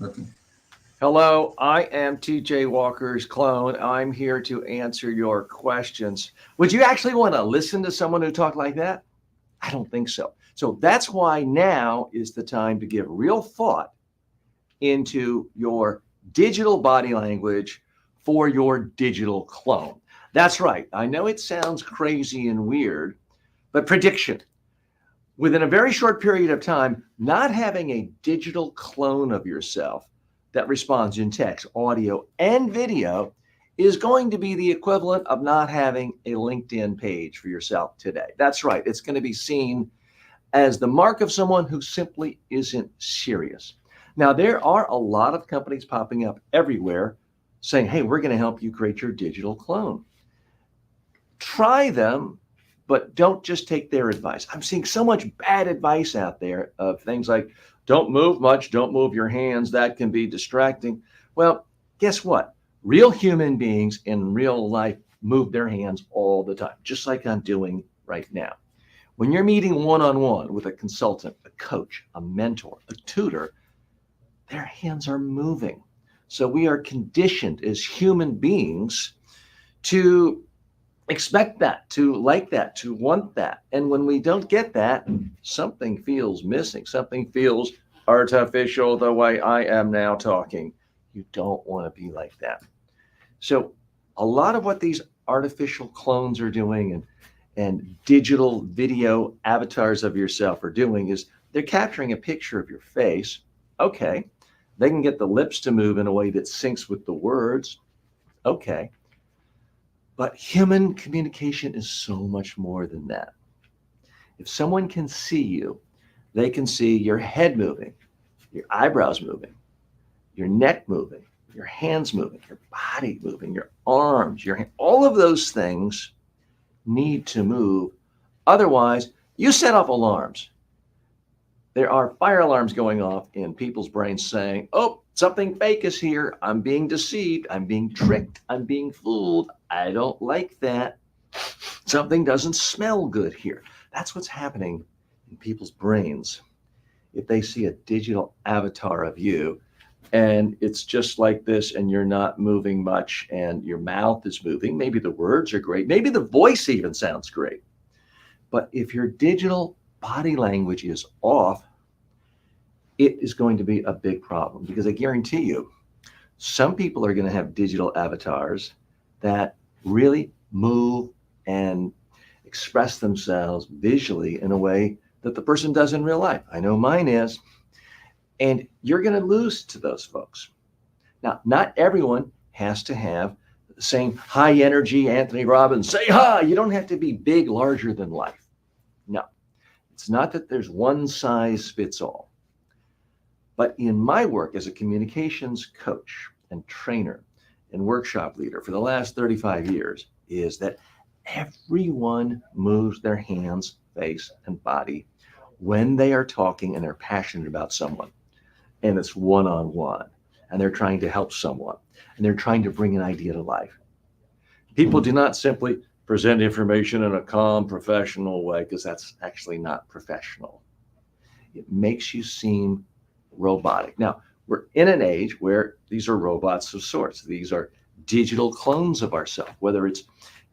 Okay. Hello, I am TJ Walker's clone. I'm here to answer your questions. Would you actually want to listen to someone who talked like that? I don't think so. So that's why now is the time to give real thought into your digital body language for your digital clone. That's right. I know it sounds crazy and weird, but prediction within a very short period of time, not having a digital clone of yourself that responds in text, audio, and video is going to be the equivalent of not having a LinkedIn page for yourself today. That's right. It's going to be seen as the mark of someone who simply isn't serious. Now, there are a lot of companies popping up everywhere saying, hey, we're going to help you create your digital clone. Try them, but don't just take their advice. I'm seeing so much bad advice out there of things like don't move much, don't move your hands, that can be distracting. Well, guess what? Real human beings in real life move their hands all the time, just like I'm doing right now. When you're meeting one on one with a consultant, a coach, a mentor, a tutor, their hands are moving. So we are conditioned as human beings to expect that, to like that, to want that. And when we don't get that, something feels missing. Something feels artificial the way I am now talking. You don't want to be like that. So, a lot of what these artificial clones are doing and digital video avatars of yourself are doing is they're capturing a picture of your face. Okay. They can get the lips to move in a way that syncs with the words. Okay. But human communication is so much more than that. If someone can see you, they can see your head moving, your eyebrows moving, your neck moving, your hands moving, your body moving, your arms, all of those things need to move. Otherwise, you set off alarms. There are fire alarms going off in people's brains saying, oh, something fake is here. I'm being deceived. I'm being tricked. I'm being fooled. I don't like that. Something doesn't smell good here. That's what's happening in people's brains. If they see a digital avatar of you and it's just like this and you're not moving much and your mouth is moving, maybe the words are great, maybe the voice even sounds great. But if your digital body language is off, it is going to be a big problem because I guarantee you, some people are going to have digital avatars that really move and express themselves visually in a way that the person does in real life. I know mine is. And you're going to lose to those folks. Now, not everyone has to have the same high energy Anthony Robbins say hi. You don't have to be big, larger than life. No, it's not that there's one size fits all. But in my work as a communications coach and trainer and workshop leader for the last 35 years, is that everyone moves their hands, face, and body when they are talking and they're passionate about someone. And it's one on one. And they're trying to help someone. And they're trying to bring an idea to life. People do not simply present information in a calm, professional way because that's actually not professional. It makes you seem robotic. Now, we're in an age where these are robots of sorts. These are digital clones of ourselves, whether it's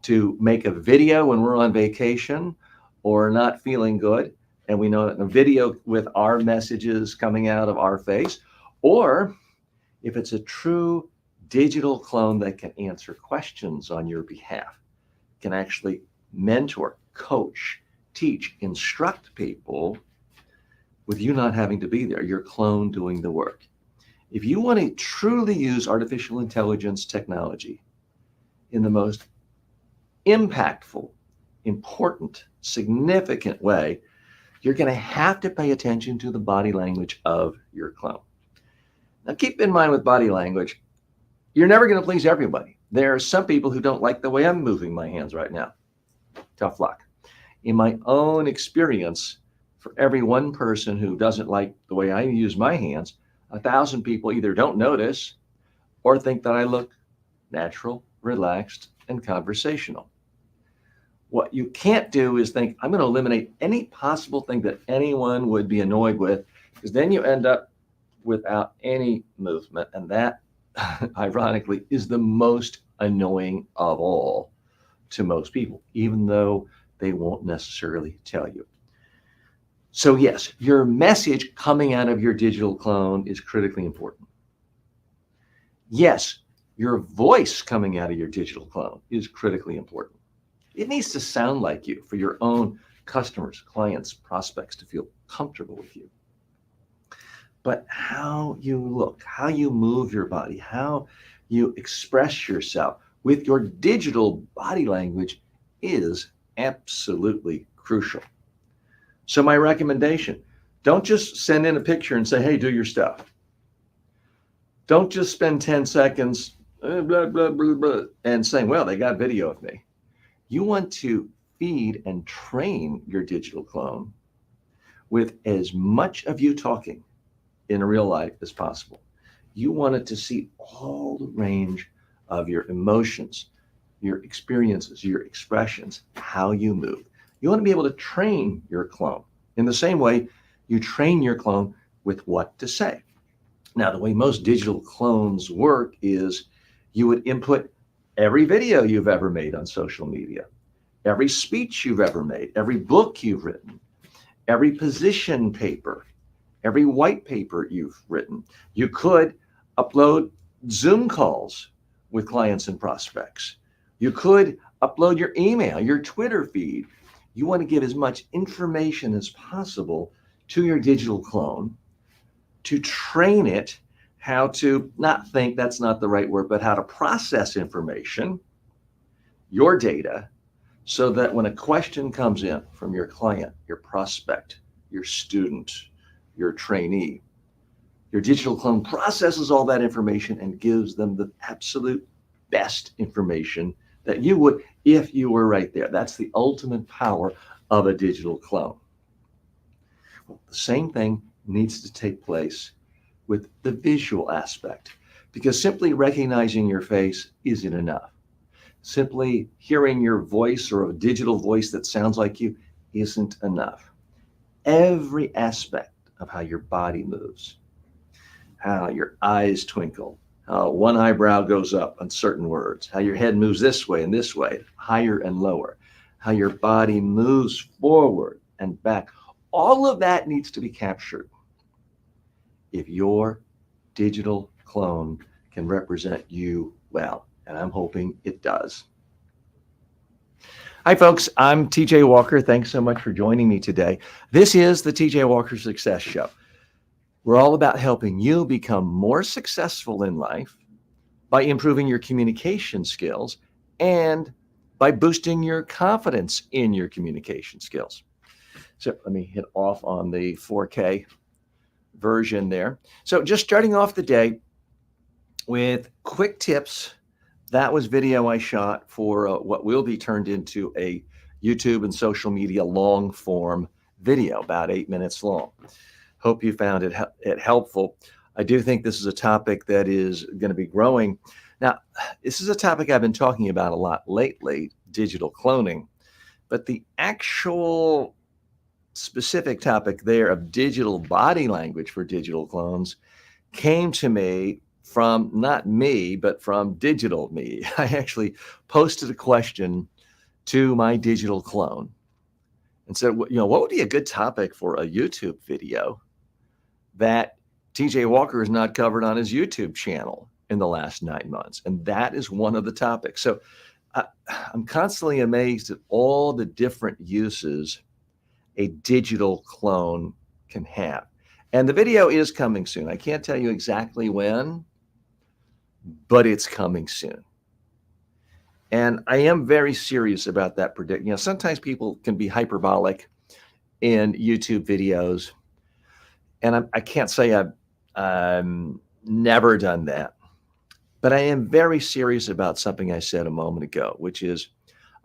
to make a video when we're on vacation or not feeling good, and we know a video with our messages coming out of our face, or if it's a true digital clone that can answer questions on your behalf, can actually mentor, coach, teach, instruct people with you not having to be there, your clone doing the work. If you want to truly use artificial intelligence technology in the most impactful, important, significant way, you're going to have to pay attention to the body language of your clone. Now, keep in mind with body language, you're never going to please everybody. There are some people who don't like the way I'm moving my hands right now. Tough luck. In my own experience, for every one person who doesn't like the way I use my hands, 1,000 people either don't notice or think that I look natural, relaxed, and conversational. What you can't do is think, I'm going to eliminate any possible thing that anyone would be annoyed with, because then you end up without any movement. And that, ironically, is the most annoying of all to most people, even though they won't necessarily tell you. So, yes, your message coming out of your digital clone is critically important. Yes, your voice coming out of your digital clone is critically important. It needs to sound like you for your own customers, clients, prospects to feel comfortable with you. But how you look, how you move your body, how you express yourself with your digital body language is absolutely crucial. So, my recommendation, don't just send in a picture and say, hey, do your stuff. Don't just spend 10 seconds blah, blah, blah, blah, and saying, well, they got video of me. You want to feed and train your digital clone with as much of you talking in real life as possible. You want it to see all the range of your emotions, your experiences, your expressions, how you move. You want to be able to train your clone in the same way you train your clone with what to say. Now, the way most digital clones work is you would input every video you've ever made on social media, every speech you've ever made, every book you've written, every position paper, every white paper you've written. You could upload Zoom calls with clients and prospects. You could upload your email, your Twitter feed. You want to give as much information as possible to your digital clone to train it how to not think, that's not the right word, but how to process information, your data, so that when a question comes in from your client, your prospect, your student, your trainee, your digital clone processes all that information and gives them the absolute best information that you would if you were right there. That's the ultimate power of a digital clone. Well, the same thing needs to take place with the visual aspect, because simply recognizing your face isn't enough. Simply hearing your voice or a digital voice that sounds like you isn't enough. Every aspect of how your body moves, how your eyes twinkle, how one eyebrow goes up on certain words, how your head moves this way and this way, higher and lower, how your body moves forward and back. All of that needs to be captured if your digital clone can represent you well, and I'm hoping it does. Hi, folks. I'm TJ Walker. Thanks so much for joining me today. This is the TJ Walker Success Show. We're all about helping you become more successful in life by improving your communication skills and by boosting your confidence in your communication skills. So let me hit off on the 4K version there. So just starting off the day with quick tips. That was video I shot for what will be turned into a YouTube and social media long form video, about 8 minutes long. Hope you found it helpful. I do think this is a topic that is going to be growing. Now, this is a topic I've been talking about a lot lately, digital cloning, but the actual specific topic there of digital body language for digital clones came to me from not me, but from digital me. I actually posted a question to my digital clone and said, what would be a good topic for a YouTube video that TJ Walker has not covered on his YouTube channel in the last 9 months? And that is one of the topics. So I'm constantly amazed at all the different uses a digital clone can have. And the video is coming soon. I can't tell you exactly when, but it's coming soon. And I am very serious about that prediction. Sometimes people can be hyperbolic in YouTube videos, and I can't say I've never done that. But I am very serious about something I said a moment ago, which is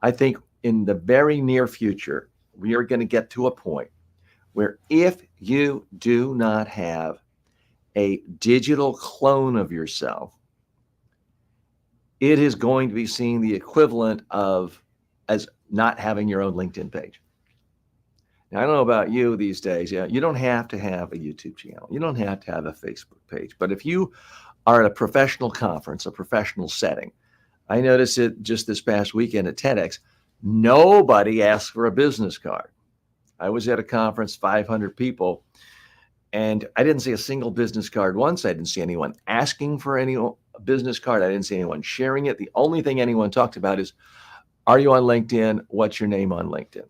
I think in the very near future, we are going to get to a point where if you do not have a digital clone of yourself, it is going to be seen the equivalent of as not having your own LinkedIn page. Now, I don't know about you these days. Yeah, you don't have to have a YouTube channel. You don't have to have a Facebook page. But if you are at a professional conference, a professional setting, I noticed it just this past weekend at TEDx. Nobody asked for a business card. I was at a conference, 500 people, and I didn't see a single business card once. I didn't see anyone asking for any business card. I didn't see anyone sharing it. The only thing anyone talked about is, are you on LinkedIn? What's your name on LinkedIn?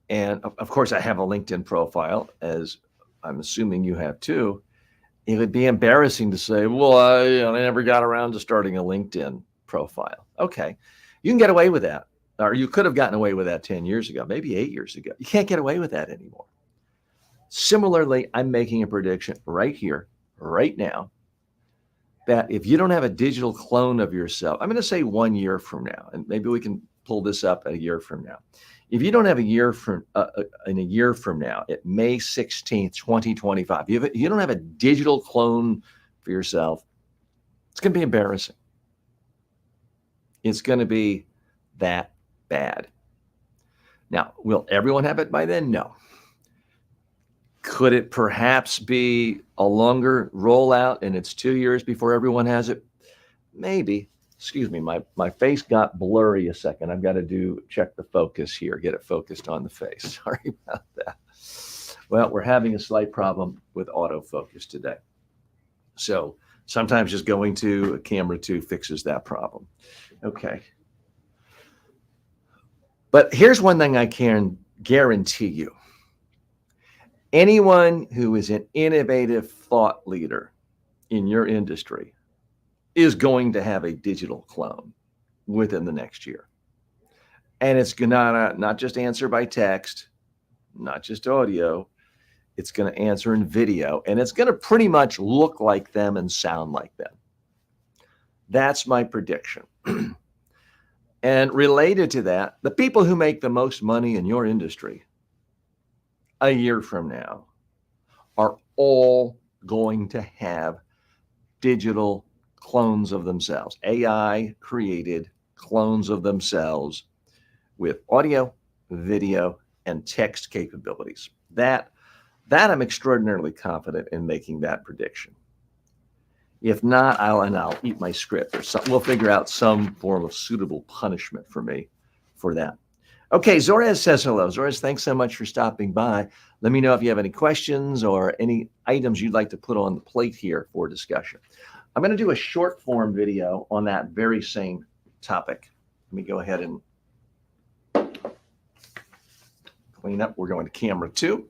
And of course, I have a LinkedIn profile, as I'm assuming you have too. It would be embarrassing to say, well, I never got around to starting a LinkedIn profile. Okay, you can get away with that. Or you could have gotten away with that 10 years ago, maybe 8 years ago. You can't get away with that anymore. Similarly, I'm making a prediction right here, right now, that if you don't have a digital clone of yourself, I'm going to say 1 year from now, and maybe we can pull this up a year from now. If you don't have in a year from now, at May 16th, 2025, you don't have a digital clone for yourself, it's going to be embarrassing. It's going to be that bad. Now, will everyone have it by then? No. Could it perhaps be a longer rollout and it's 2 years before everyone has it? Maybe. Excuse me, my face got blurry a second. I've got to check the focus here, get it focused on the face. Sorry about that. Well, we're having a slight problem with autofocus today. So sometimes just going to a camera 2 fixes that problem. Okay. But here's one thing I can guarantee you. Anyone who is an innovative thought leader in your industry is going to have a digital clone within the next year. And it's going to not just answer by text, not just audio, it's going to answer in video, and it's going to pretty much look like them and sound like them. That's my prediction. And related to that, the people who make the most money in your industry a year from now are all going to have digital clones of themselves, AI created clones of themselves with audio, video, and text capabilities. That I'm extraordinarily confident in making that prediction. If not, I'll eat my script or something. We'll figure out some form of suitable punishment for me for that. Okay, Zorez says hello. Zorez, thanks so much for stopping by. Let me know if you have any questions or any items you'd like to put on the plate here for discussion. I'm going to do a short form video on that very same topic. Let me go ahead and clean up. We're going to camera 2.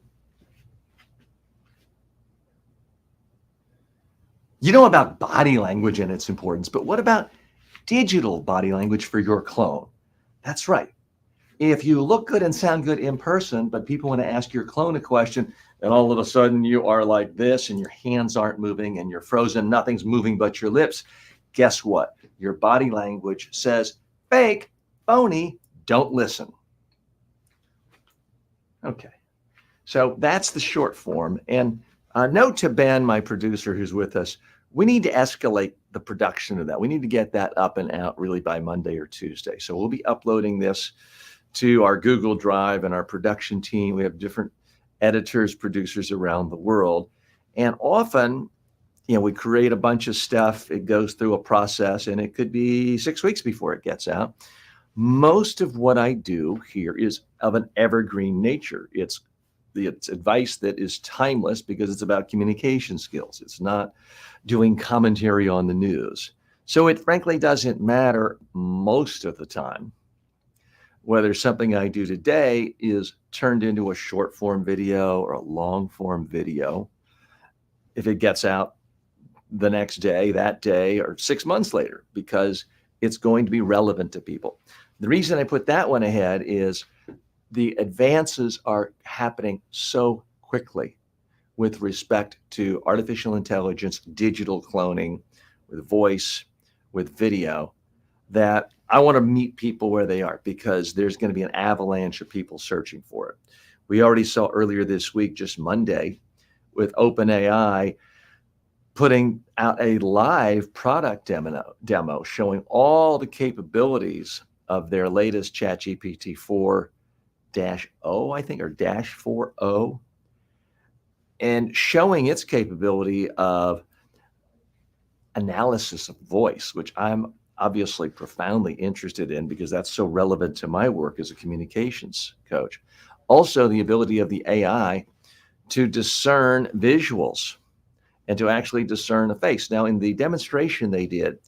You know about body language and its importance, but what about digital body language for your clone? That's right. If you look good and sound good in person, but people want to ask your clone a question, and all of a sudden you are like this and your hands aren't moving and you're frozen, nothing's moving but your lips, guess what? Your body language says, fake, phony, don't listen. Okay, so that's the short form. And note to Ben, my producer who's with us, we need to escalate the production of that. We need to get that up and out really by Monday or Tuesday. So we'll be uploading this to our Google Drive and our production team. We have different editors, producers around the world. And often, we create a bunch of stuff. It goes through a process and it could be 6 weeks before it gets out. Most of what I do here is of an evergreen nature. It's advice that is timeless because it's about communication skills. It's not doing commentary on the news. So it frankly doesn't matter most of the time whether something I do today is turned into a short form video or a long form video, if it gets out the next day, that day, or 6 months later, because it's going to be relevant to people. The reason I put that one ahead is the advances are happening so quickly with respect to artificial intelligence, digital cloning, with voice, with video, that I want to meet people where they are because there's going to be an avalanche of people searching for it. We already saw earlier this week, just Monday, with OpenAI putting out a live product demo showing all the capabilities of their latest ChatGPT 4 dash O, I think, or dash 4O, and showing its capability of analysis of voice, which I'm obviously profoundly interested in because that's so relevant to my work as a communications coach. Also, the ability of the AI to discern visuals and to actually discern a face. Now, in the demonstration they did,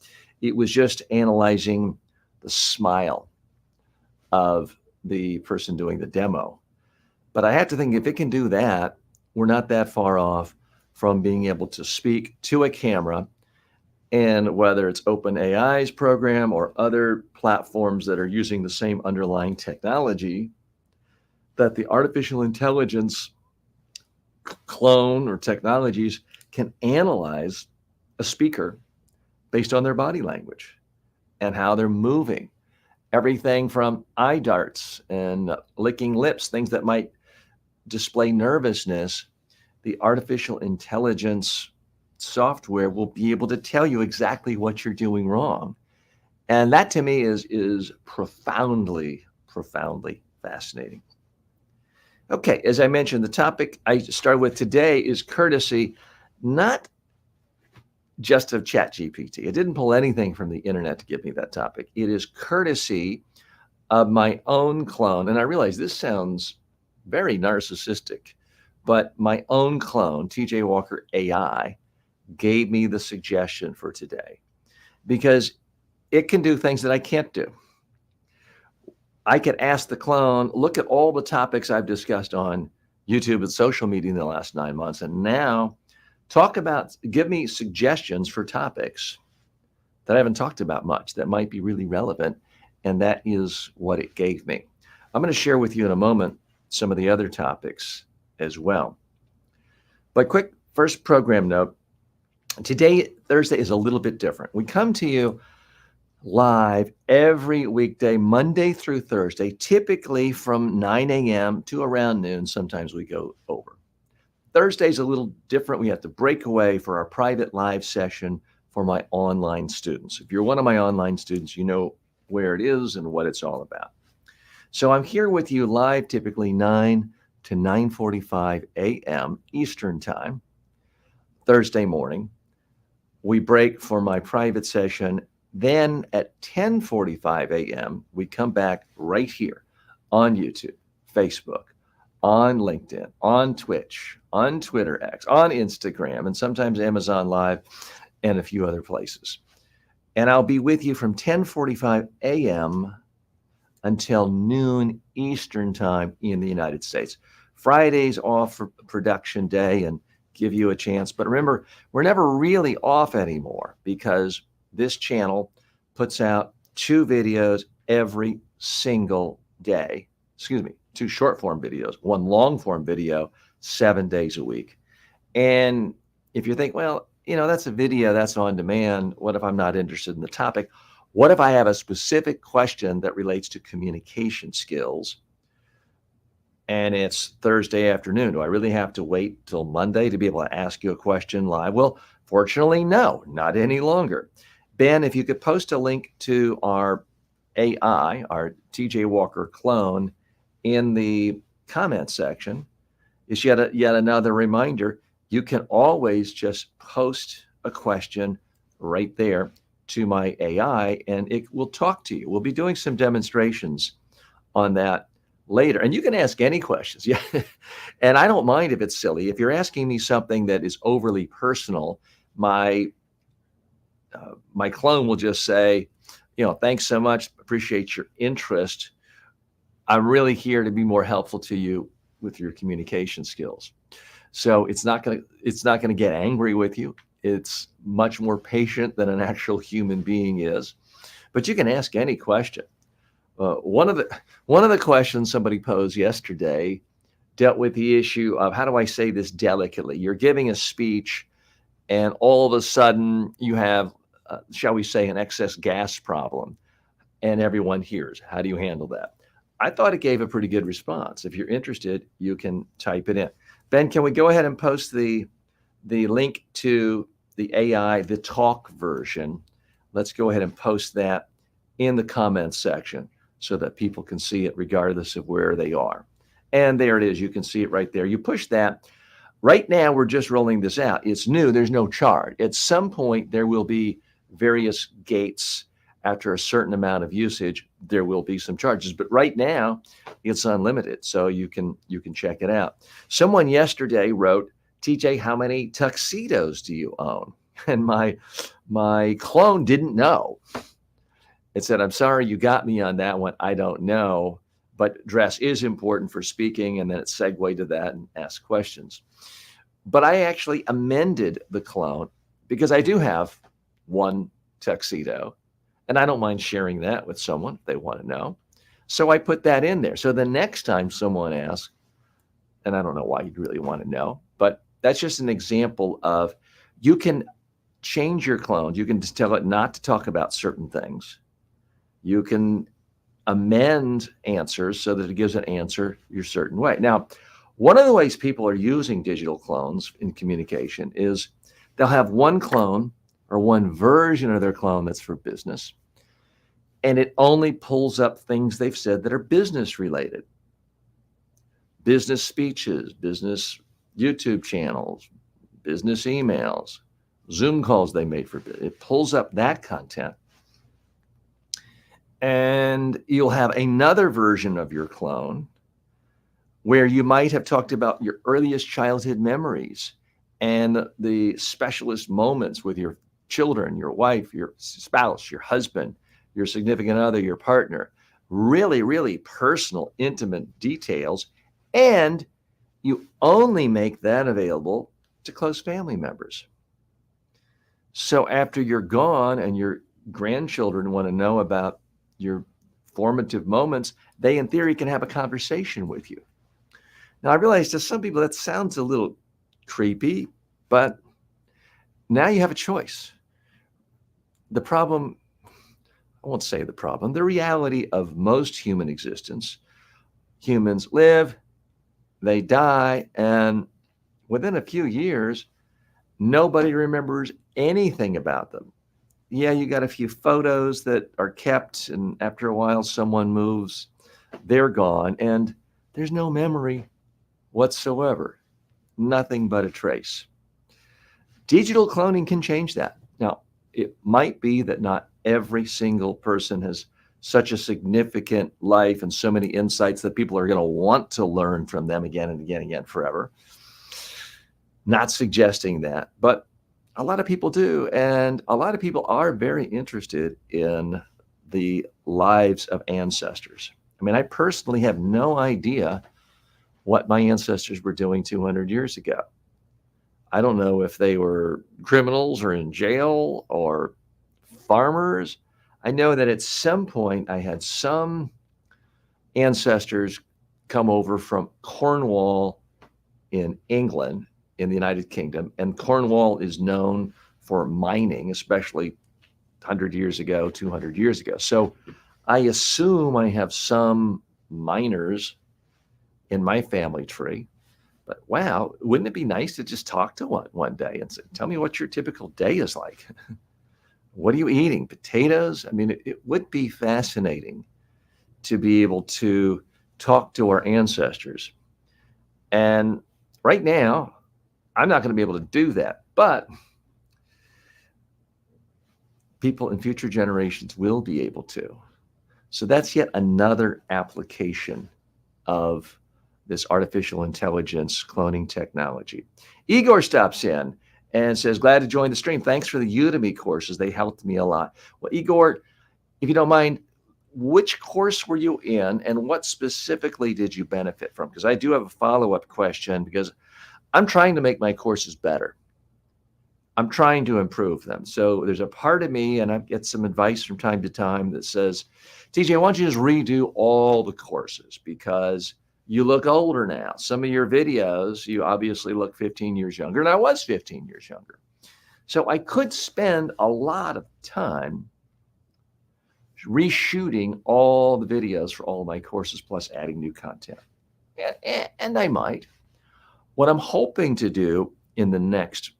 it was just analyzing the smile of the person doing the demo. But I have to think if it can do that, we're not that far off from being able to speak to a camera. And whether it's OpenAI's program or other platforms that are using the same underlying technology, that the artificial intelligence clone or technologies can analyze a speaker based on their body language and how they're moving. Everything from eye darts and licking lips, things that might display nervousness, the artificial intelligence software will be able to tell you exactly what you're doing wrong. And that to me is profoundly, profoundly fascinating. Okay, as I mentioned, the topic I started with today is courtesy, not just of ChatGPT. It didn't pull anything from the internet to give me that topic. It is courtesy of my own clone. And I realize this sounds very narcissistic, but my own clone, TJ Walker AI, gave me the suggestion for today because it can do things that I can't do. I could ask the clone, look at all the topics I've discussed on YouTube and social media in the last 9 months, and now give me suggestions for topics that I haven't talked about much that might be really relevant. And that is what it gave me. I'm going to share with you in a moment some of the other topics as well. But quick first program note. Today, Thursday, is a little bit different. We come to you live every weekday, Monday through Thursday, typically from 9 a.m. to around noon. Sometimes we go over. Thursday's a little different. We have to break away for our private live session for my online students. If you're one of my online students, you know where it is and what it's all about. So I'm here with you live, typically 9 to 9:45 a.m. Eastern Time, Thursday morning. We break for my private session. Then at 10:45 a.m., we come back right here on YouTube, Facebook, on LinkedIn, on Twitch, on Twitter X, on Instagram, and sometimes Amazon Live and a few other places. And I'll be with you from 10:45 a.m. until noon Eastern Time in the United States. Friday's off for production day and give you a chance. But remember, we're never really off anymore because this channel puts out 2 videos every single day. 2 short form videos, 1 long form video, 7 days a week. And if you think, well, that's a video that's on demand. What if I'm not interested in the topic? What if I have a specific question that relates to communication skills and it's Thursday afternoon? Do I really have to wait till Monday to be able to ask you a question live? Well, fortunately, no, not any longer. Ben, if you could post a link to our AI, our TJ Walker clone, in the comment section, is yet another reminder. You can always just post a question right there to my AI and it will talk to you. We'll be doing some demonstrations on that later. And you can ask any questions. Yeah. And I don't mind if it's silly. If you're asking me something that is overly personal, my clone will just say, thanks so much. Appreciate your interest. I'm really here to be more helpful to you with your communication skills. So it's not going to get angry with you. It's much more patient than an actual human being is. But you can ask any question. One of the questions somebody posed yesterday dealt with the issue of how do I say this delicately? You're giving a speech, and all of a sudden you have, shall we say, an excess gas problem, and everyone hears. How do you handle that? I thought it gave a pretty good response. If you're interested, you can type it in. Ben, can we go ahead and post the link to the AI, the talk version? Let's go ahead and post that in the comments section so that people can see it regardless of where they are. And there it is. You can see it right there. You push that. Right now, we're just rolling this out. It's new. There's no charge. At some point, there will be various gates. After a certain amount of usage, there will be some charges. But right now, it's unlimited, so you can check it out. Someone yesterday wrote, TJ, how many tuxedos do you own? And my clone didn't know. It said, I'm sorry you got me on that one. I don't know. But dress is important for speaking, and then it segued to that and asked questions. But I actually amended the clone because I do have one tuxedo, and I don't mind sharing that with someone if they want to know. So I put that in there. So the next time someone asks, and I don't know why you'd really want to know, but that's just an example of you can change your clones. You can just tell it not to talk about certain things. You can amend answers so that it gives an answer your certain way. Now, one of the ways people are using digital clones in communication is they'll have one clone or one version of their clone that's for business, and it only pulls up things they've said that are business related. Business speeches, business YouTube channels, business emails, Zoom calls they made for business. It pulls up that content. And you'll have another version of your clone where you might have talked about your earliest childhood memories and the specialist moments with your children, your wife, your spouse, your husband, your significant other, your partner. Really, really personal, intimate details. And you only make that available to close family members. So after you're gone and your grandchildren want to know about your formative moments, they in theory can have a conversation with you. Now, I realize to some people that sounds a little creepy, but now you have a choice. The problem, I won't say the problem, the reality of most human existence, humans live, they die, and within a few years, nobody remembers anything about them. Yeah, you got a few photos that are kept, and after a while, someone moves, they're gone, and there's no memory whatsoever. Nothing but a trace. Digital cloning can change that. Now, it might be that not every single person has such a significant life and so many insights that people are going to want to learn from them again and again and again forever. Not suggesting that, but a lot of people do. And a lot of people are very interested in the lives of ancestors. I mean, I personally have no idea what my ancestors were doing 200 years ago. I don't know if they were criminals or in jail or farmers. I know that at some point I had some ancestors come over from Cornwall in England, in the United Kingdom, and Cornwall is known for mining, especially 100 years ago, 200 years ago. So I assume I have some miners in my family tree. But wow, wouldn't it be nice to just talk to one day and say, tell me what your typical day is like? What are you eating? Potatoes? I mean, it would be fascinating to be able to talk to our ancestors. And right now, I'm not going to be able to do that, but people in future generations will be able to. So that's yet another application of this artificial intelligence cloning technology. Igor stops in and says, glad to join the stream. Thanks for the Udemy courses. They helped me a lot. Well, Igor, if you don't mind, which course were you in and what specifically did you benefit from? Because I do have a follow-up question because I'm trying to make my courses better. I'm trying to improve them. So there's a part of me, and I get some advice from time to time that says, TJ, why don't you just redo all the courses because you look older now. Some of your videos, you obviously look 15 years younger, and I was 15 years younger. So I could spend a lot of time reshooting all the videos for all of my courses, plus adding new content. And I might. What I'm hoping to do in the next,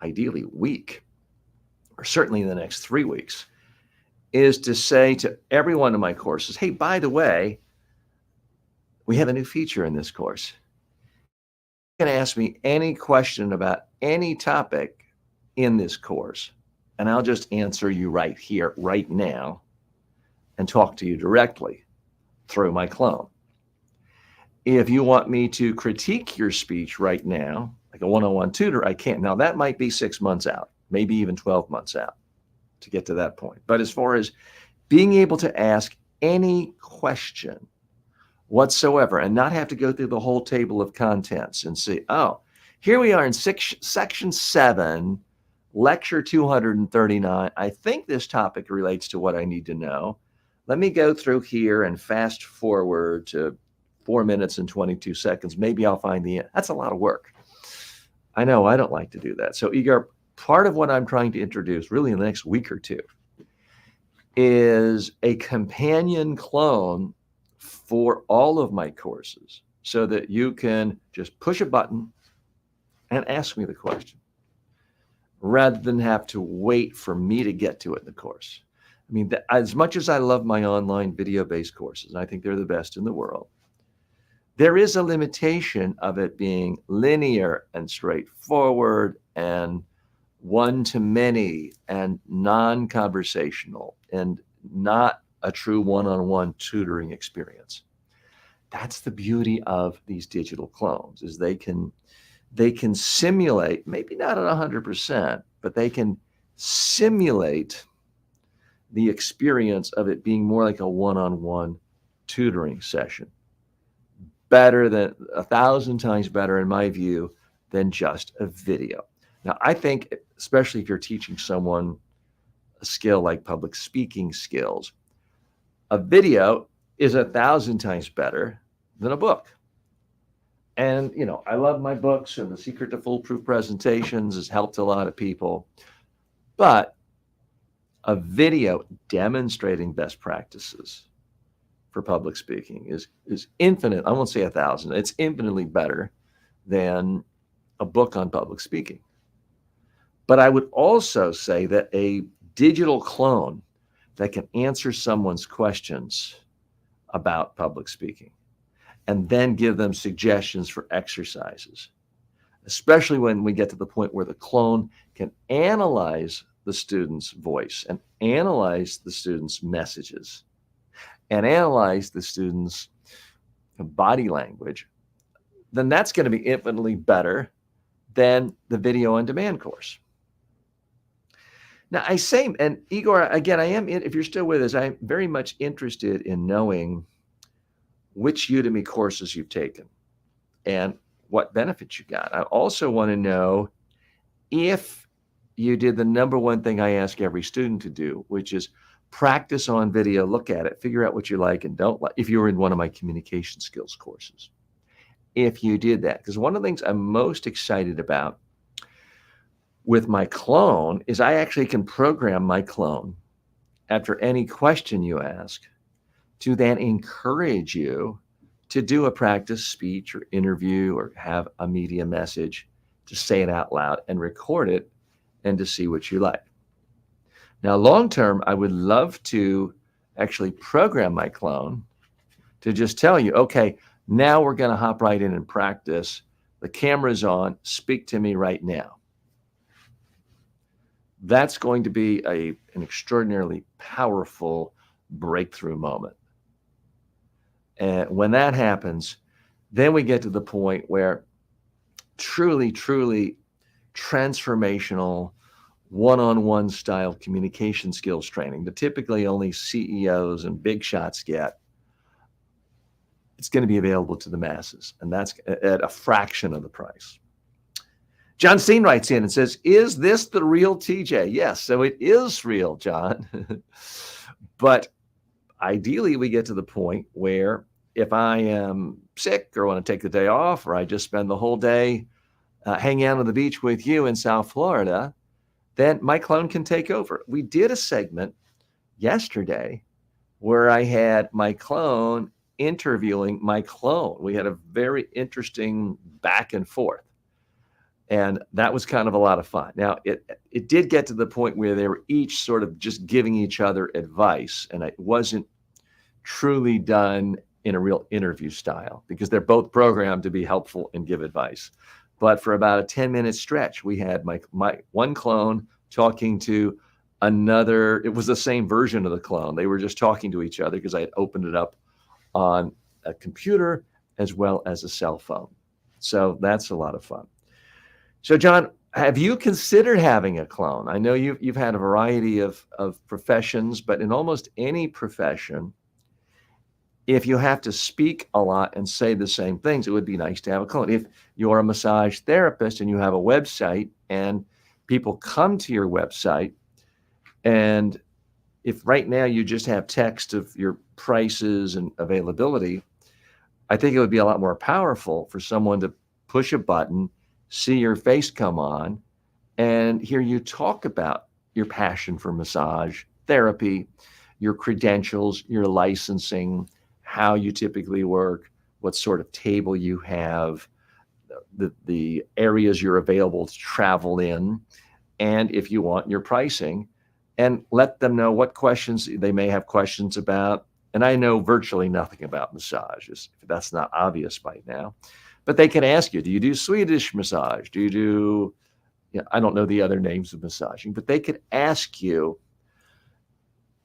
ideally, week, or certainly in the next 3 weeks, is to say to every one of my courses, hey, by the way, we have a new feature in this course. You can ask me any question about any topic in this course, and I'll just answer you right here, right now, and talk to you directly through my clone. If you want me to critique your speech right now, like a one-on-one tutor, I can't. Now, that might be 6 months out, maybe even 12 months out to get to that point. But as far as being able to ask any question whatsoever and not have to go through the whole table of contents and see, oh, here we are in section 7, lecture 239. I think this topic relates to what I need to know. Let me go through here and fast forward to 4 minutes and 22 seconds. Maybe I'll find the end. That's a lot of work. I know I don't like to do that. So Igor, part of what I'm trying to introduce really in the next week or two is a companion clone for all of my courses so that you can just push a button and ask me the question rather than have to wait for me to get to it in the course. I mean, as much as I love my online video-based courses, and I think they're the best in the world, there is a limitation of it being linear and straightforward and one-to-many and non-conversational and not a true one-on-one tutoring experience. That's the beauty of these digital clones, is they can simulate, maybe not at 100%, but they can simulate the experience of it being more like a one-on-one tutoring session. Better than 1,000 times better, in my view, than just a video. Now, I think, especially if you're teaching someone a skill like public speaking skills, a video is 1,000 times better than a book. And, you know, I love my books, and The Secret to Foolproof Presentations has helped a lot of people. But a video demonstrating best practices for public speaking is infinite. I won't say 1,000. It's infinitely better than a book on public speaking. But I would also say that a digital clone that can answer someone's questions about public speaking and then give them suggestions for exercises, especially when we get to the point where the clone can analyze the student's voice and analyze the student's messages and analyze the student's body language, then that's going to be infinitely better than the video on demand course. Now, I say, and Igor, again, if you're still with us, I'm very much interested in knowing which Udemy courses you've taken and what benefits you got. I also want to know if you did the number one thing I ask every student to do, which is practice on video, look at it, figure out what you like and don't like, if you were in one of my communication skills courses. If you did that, because one of the things I'm most excited about with my clone is I actually can program my clone after any question you ask to then encourage you to do a practice speech or interview or have a media message, to say it out loud and record it and to see what you like. Now, long term, I would love to actually program my clone to just tell you, okay, now we're going to hop right in and practice. The camera's on. Speak to me right now. That's going to be an extraordinarily powerful breakthrough moment. And when that happens, then we get to the point where truly, truly transformational one-on-one style communication skills training that typically only CEOs and big shots get, it's going to be available to the masses, and that's at a fraction of the price. John Steen writes in and says, is this the real TJ? Yes, so it is real, John. But ideally, we get to the point where if I am sick or want to take the day off, or I just spend the whole day hanging out on the beach with you in South Florida, then my clone can take over. We did a segment yesterday where I had my clone interviewing my clone. We had a very interesting back and forth. And that was kind of a lot of fun. Now, it did get to the point where they were each sort of just giving each other advice, and it wasn't truly done in a real interview style because they're both programmed to be helpful and give advice. But for about a 10-minute stretch, we had my one clone talking to another. It was the same version of the clone. They were just talking to each other because I had opened it up on a computer as well as a cell phone. So that's a lot of fun. So John, have you considered having a clone? I know you've had a variety of professions, but in almost any profession, if you have to speak a lot and say the same things, it would be nice to have a clone. If you're a massage therapist and you have a website and people come to your website, and if right now you just have text of your prices and availability, I think it would be a lot more powerful for someone to push a button, see your face come on, and hear you talk about your passion for massage therapy, your credentials, your licensing, how you typically work, what sort of table you have, the areas you're available to travel in, and if you want, your pricing, and let them know what questions they may have questions about. And I know virtually nothing about massages, if that's not obvious by now. But they can ask you, do you do Swedish massage? Do you do, I don't know the other names of massaging, but they could ask you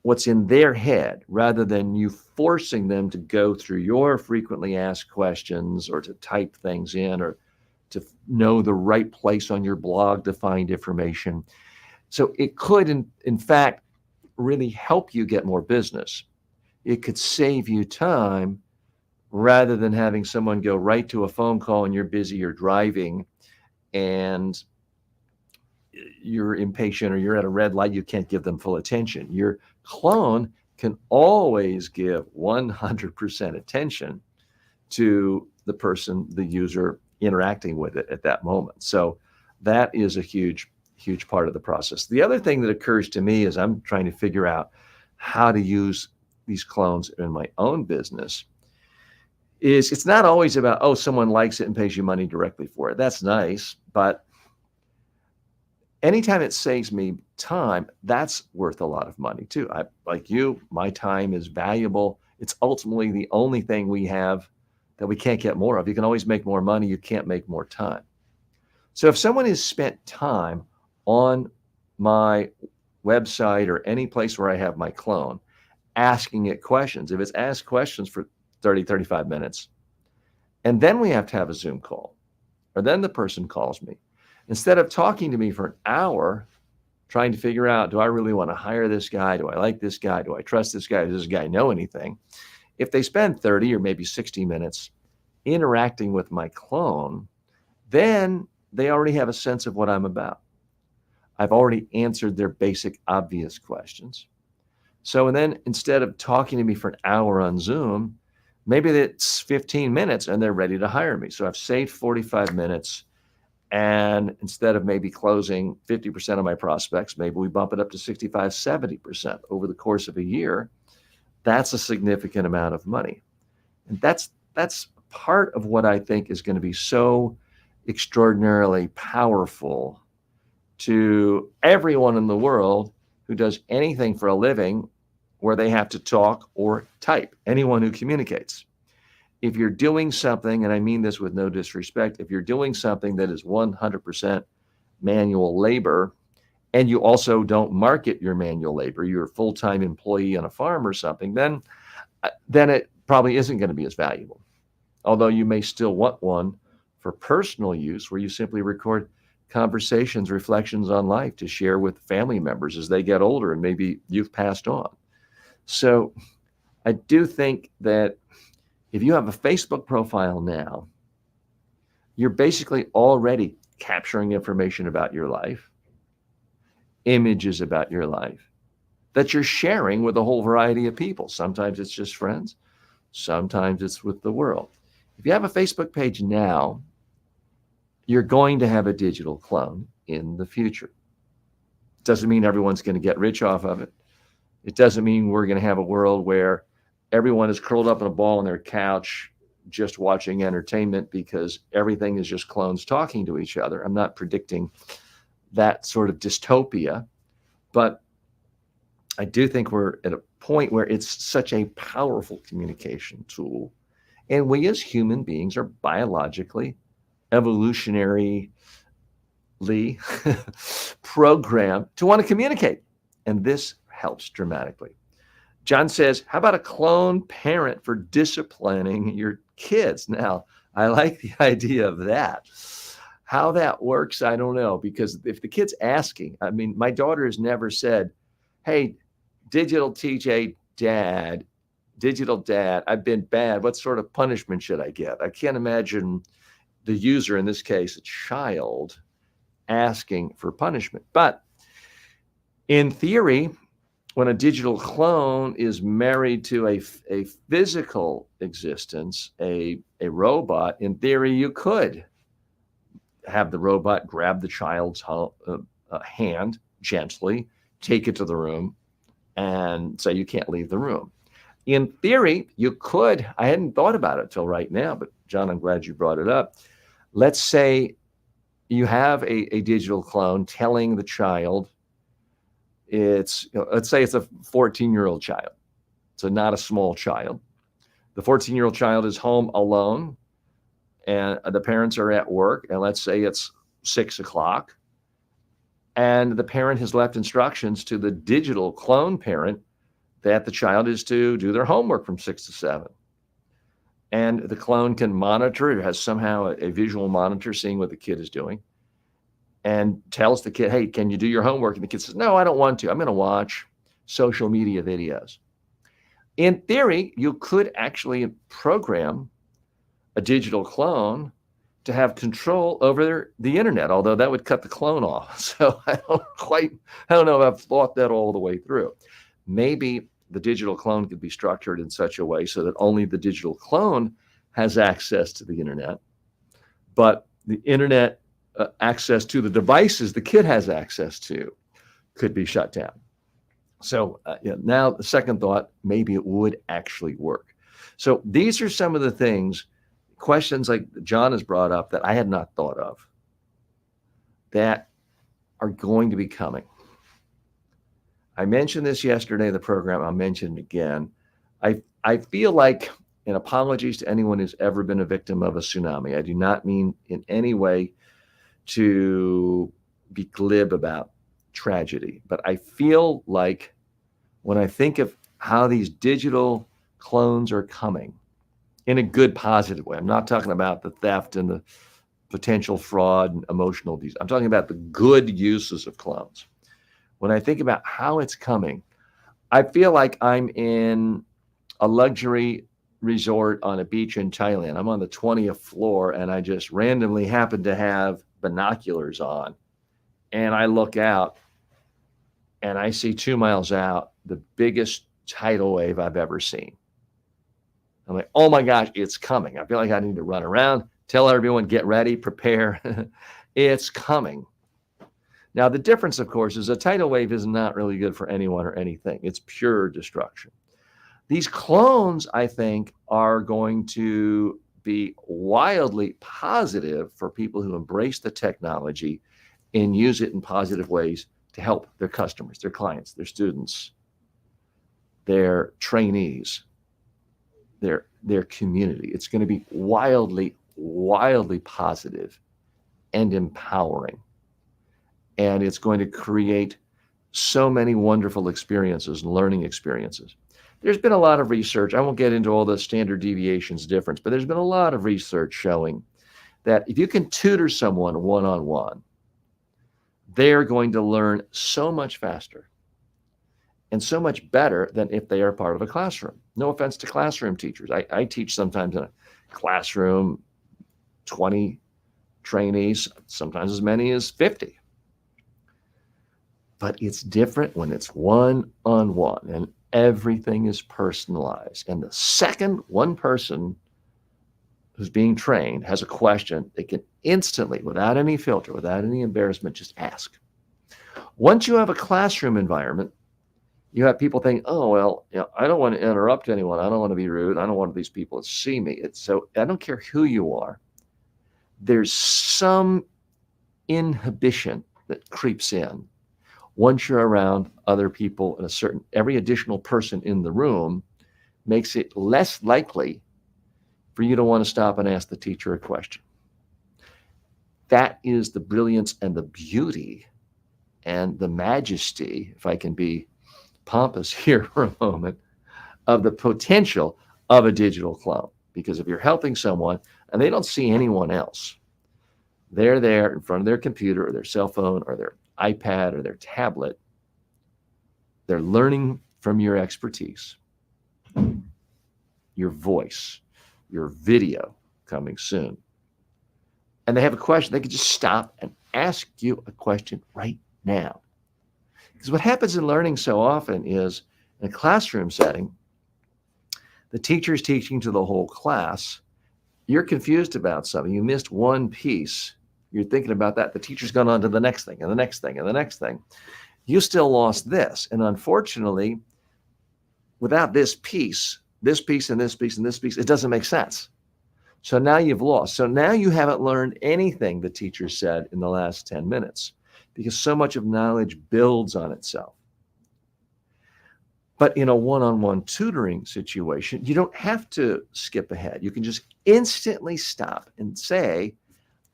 what's in their head rather than you forcing them to go through your frequently asked questions or to type things in or to know the right place on your blog to find information. So it could, in fact, really help you get more business. It could save you time rather than having someone go right to a phone call and you're busy, you're driving, and you're impatient or you're at a red light, you can't give them full attention. Your clone can always give 100% attention to the person, the user interacting with it at that moment. So that is a huge part of the process. The other thing that occurs to me as I'm trying to figure out how to use these clones in my own business is it's not always about, oh, someone likes it and pays you money directly for it. That's nice, but anytime it saves me time, that's worth a lot of money too. Like you, my time is valuable. It's ultimately the only thing we have that we can't get more of. You can always make more money. You can't make more time. So if someone has spent time on my website or any place where I have my clone, asking it questions, if it's asked questions for 30, 35 minutes, and then we have to have a Zoom call, or then the person calls me, instead of talking to me for an hour, trying to figure out, do I really want to hire this guy? Do I like this guy? Do I trust this guy? Does this guy know anything? If they spend 30 or maybe 60 minutes interacting with my clone, then they already have a sense of what I'm about. I've already answered their basic, obvious questions. So, and then instead of talking to me for an hour on Zoom, maybe it's 15 minutes and they're ready to hire me. So I've saved 45 minutes. And instead of maybe closing 50% of my prospects, maybe we bump it up to 65, 70% over the course of a year. That's a significant amount of money. And that's part of what I think is going to be so extraordinarily powerful to everyone in the world who does anything for a living where they have to talk or type, anyone who communicates. If you're doing something, and I mean this with no disrespect, if you're doing something that is 100% manual labor, and you also don't market your manual labor, you're a full-time employee on a farm or something, then it probably isn't going to be as valuable. Although you may still want one for personal use where you simply record conversations, reflections on life to share with family members as they get older and maybe you've passed on. So I do think that if you have a Facebook profile now, you're basically already capturing information about your life, images about your life that you're sharing with a whole variety of people. Sometimes it's just friends. Sometimes it's with the world. If you have a Facebook page now, you're going to have a digital clone in the future. Doesn't mean everyone's going to get rich off of it. It doesn't mean we're going to have a world where everyone is curled up in a ball on their couch, just watching entertainment because everything is just clones talking to each other. I'm not predicting that sort of dystopia, but I do think we're at a point where it's such a powerful communication tool. And we as human beings are biologically, evolutionarily programmed to want to communicate. And this helps dramatically. John says, how about a clone parent for disciplining your kids? Now, I like the idea of that. How that works, I don't know, because if the kid's asking, I mean, my daughter has never said, hey, digital dad, I've been bad. What sort of punishment should I get? I can't imagine the user, in this case, a child, asking for punishment. But in theory, when a digital clone is married to a physical existence, a robot, in theory, you could have the robot grab the child's hand gently, take it to the room, and say, you can't leave the room. In theory, you could. I hadn't thought about it till right now, but John, I'm glad you brought it up. Let's say you have a digital clone telling the child, let's say it's a 14-year-old child. So not a small child. The 14-year-old child is home alone and the parents are at work. And let's say it's 6 o'clock. And the parent has left instructions to the digital clone parent that the child is to do their homework from 6 to 7. And the clone can monitor, it has somehow a visual monitor seeing what the kid is doing, and tells the kid, hey, can you do your homework? And the kid says, no, I don't want to. I'm going to watch social media videos. In theory, you could actually program a digital clone to have control over the internet, although that would cut the clone off. So I don't know if I've thought that all the way through. Maybe the digital clone could be structured in such a way so that only the digital clone has access to the internet, but the internet access to the devices the kid has access to could be shut down. So now the second thought, maybe it would actually work. So these are some of the things, questions like John has brought up that I had not thought of that are going to be coming. I mentioned this yesterday in the program. I'll mention it again. I feel like, and apologies to anyone who's ever been a victim of a tsunami. I do not mean in any way to be glib about tragedy, but I feel like when I think of how these digital clones are coming in a good, positive way, I'm not talking about the theft and the potential fraud and emotional abuse. I'm talking about the good uses of clones. When I think about how it's coming, I feel like I'm in a luxury resort on a beach in Thailand. I'm on the 20th floor and I just randomly happen to have binoculars on. And I look out and I see 2 miles out the biggest tidal wave I've ever seen. I'm like, oh my gosh, it's coming. I feel like I need to run around, tell everyone, get ready, prepare. It's coming. Now, the difference, of course, is a tidal wave is not really good for anyone or anything. It's pure destruction. These clones, I think, are going to be wildly positive for people who embrace the technology and use it in positive ways to help their customers, their clients, their students, their trainees, their community. It's going to be wildly, wildly positive and empowering. And it's going to create so many wonderful experiences and learning experiences. There's been a lot of research. I won't get into all the standard deviations difference, but there's been a lot of research showing that if you can tutor someone one-on-one, they're going to learn so much faster and so much better than if they are part of a classroom. No offense to classroom teachers. I teach sometimes in a classroom, 20 trainees, sometimes as many as 50. But it's different when it's one-on-one and everything is personalized. And the second one person who's being trained has a question, they can instantly, without any filter, without any embarrassment, just ask. Once you have a classroom environment, You have people think, oh, well, I don't want to interrupt anyone. I don't want to be rude. I don't want these people to see me. It's so I don't care who you are. There's some inhibition that creeps in once you're around other people and every additional person in the room makes it less likely for you to want to stop and ask the teacher a question. That is the brilliance and the beauty and the majesty, if I can be pompous here for a moment, of the potential of a digital clone. Because if you're helping someone and they don't see anyone else, they're there in front of their computer or their cell phone or their iPad or their tablet. They're learning from your expertise, your voice, your video coming soon. And they have a question, they can just stop and ask you a question right now. Because what happens in learning so often is in a classroom setting, the teacher's teaching to the whole class. You're confused about something. You missed one piece. You're thinking about that. The teacher's gone on to the next thing and the next thing and the next thing. You still lost this. And unfortunately, without this piece and this piece and this piece, it doesn't make sense. So now you've lost. So now you haven't learned anything the teacher said in the last 10 minutes because so much of knowledge builds on itself. But in a one-on-one tutoring situation, you don't have to skip ahead. You can just instantly stop and say,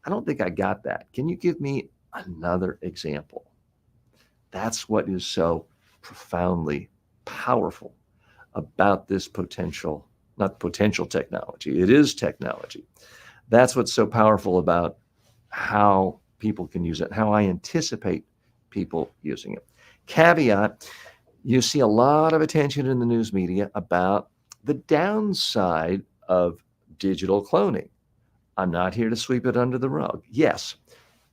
I don't think I got that. Can you give me another example? That's what is so profoundly powerful about this potential, not potential technology. It is technology. That's what's so powerful about how people can use it, how I anticipate people using it. Caveat, you see a lot of attention in the news media about the downside of digital cloning. I'm not here to sweep it under the rug. Yes,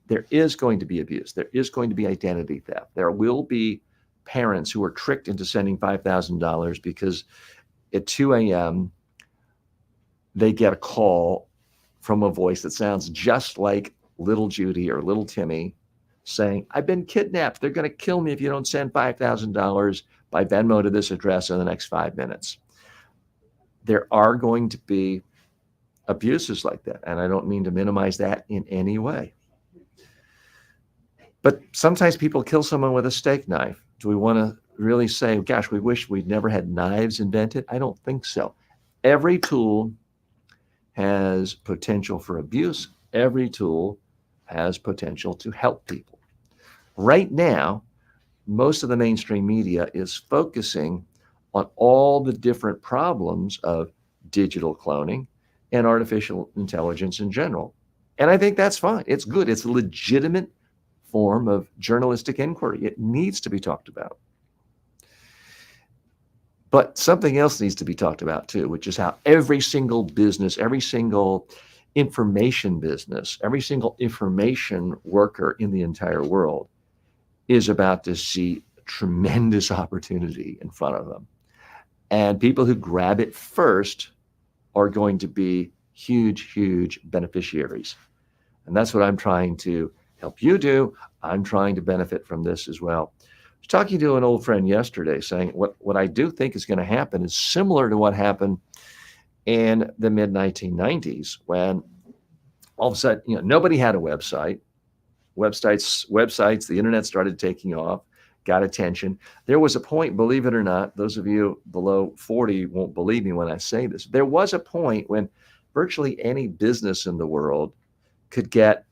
there is going to be abuse. There is going to be identity theft. There will be parents who are tricked into sending $5,000 because at 2 a.m. they get a call from a voice that sounds just like little Judy or little Timmy saying, I've been kidnapped. They're going to kill me if you don't send $5,000 by Venmo to this address in the next 5 minutes. There are going to be abuses like that. And I don't mean to minimize that in any way. But sometimes people kill someone with a steak knife. Do we want to really say, gosh, we wish we'd never had knives invented? I don't think so. Every tool has potential for abuse. Every tool has potential to help people. Right now, most of the mainstream media is focusing on all the different problems of digital cloning and artificial intelligence in general. And I think that's fine. It's good. It's a legitimate form of journalistic inquiry. It needs to be talked about. But something else needs to be talked about too, which is how every single business, every single information business, every single information worker in the entire world is about to see tremendous opportunity in front of them. And people who grab it first are going to be huge, huge beneficiaries. And that's what I'm trying to help you do. I'm trying to benefit from this as well. I was talking to an old friend yesterday saying what I do think is going to happen is similar to what happened in the mid 1990s when all of a sudden, nobody had a website. Websites, the internet started taking off, got attention. There was a point, believe it or not, those of you below 40 won't believe me when I say this. There was a point when virtually any business in the world could get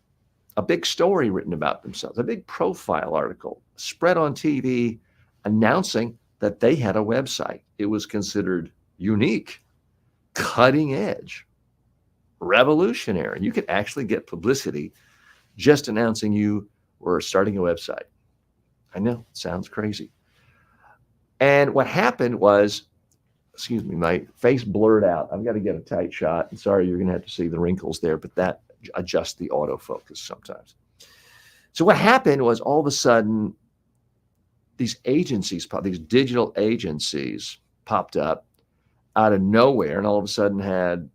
a big story written about themselves, a big profile article spread on TV announcing that they had a website. It was considered unique, cutting edge, revolutionary. You could actually get publicity just announcing you were starting a website. I know, it sounds crazy. And what happened was, excuse me, my face blurred out. I've got to get a tight shot. I'm sorry, you're going to have to see the wrinkles there, but that adjusts the autofocus sometimes. So what happened was all of a sudden, these agencies, these digital agencies popped up out of nowhere and all of a sudden had,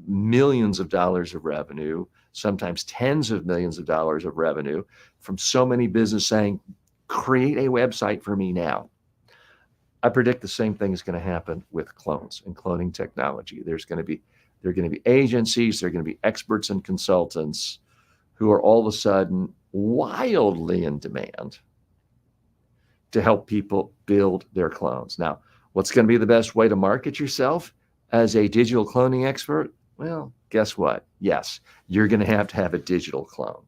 millions of dollars of revenue, sometimes tens of millions of dollars of revenue from so many businesses saying, create a website for me now. I predict the same thing is going to happen with clones and cloning technology. There are going to be agencies, there are going to be experts and consultants who are all of a sudden wildly in demand to help people build their clones. Now, what's going to be the best way to market yourself as a digital cloning expert? Well, guess what? Yes, you're going to have a digital clone.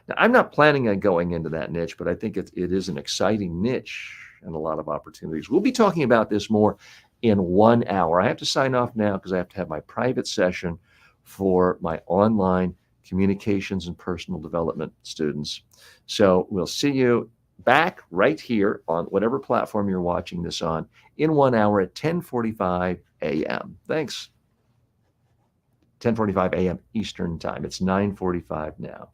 Now, I'm not planning on going into that niche, but I think it is an exciting niche and a lot of opportunities. We'll be talking about this more in 1 hour. I have to sign off now because I have to have my private session for my online communications and personal development students. So we'll see you back right here on whatever platform you're watching this on in 1 hour at 10:45 a.m. Thanks. 10:45 a.m. Eastern time. It's 9:45 now.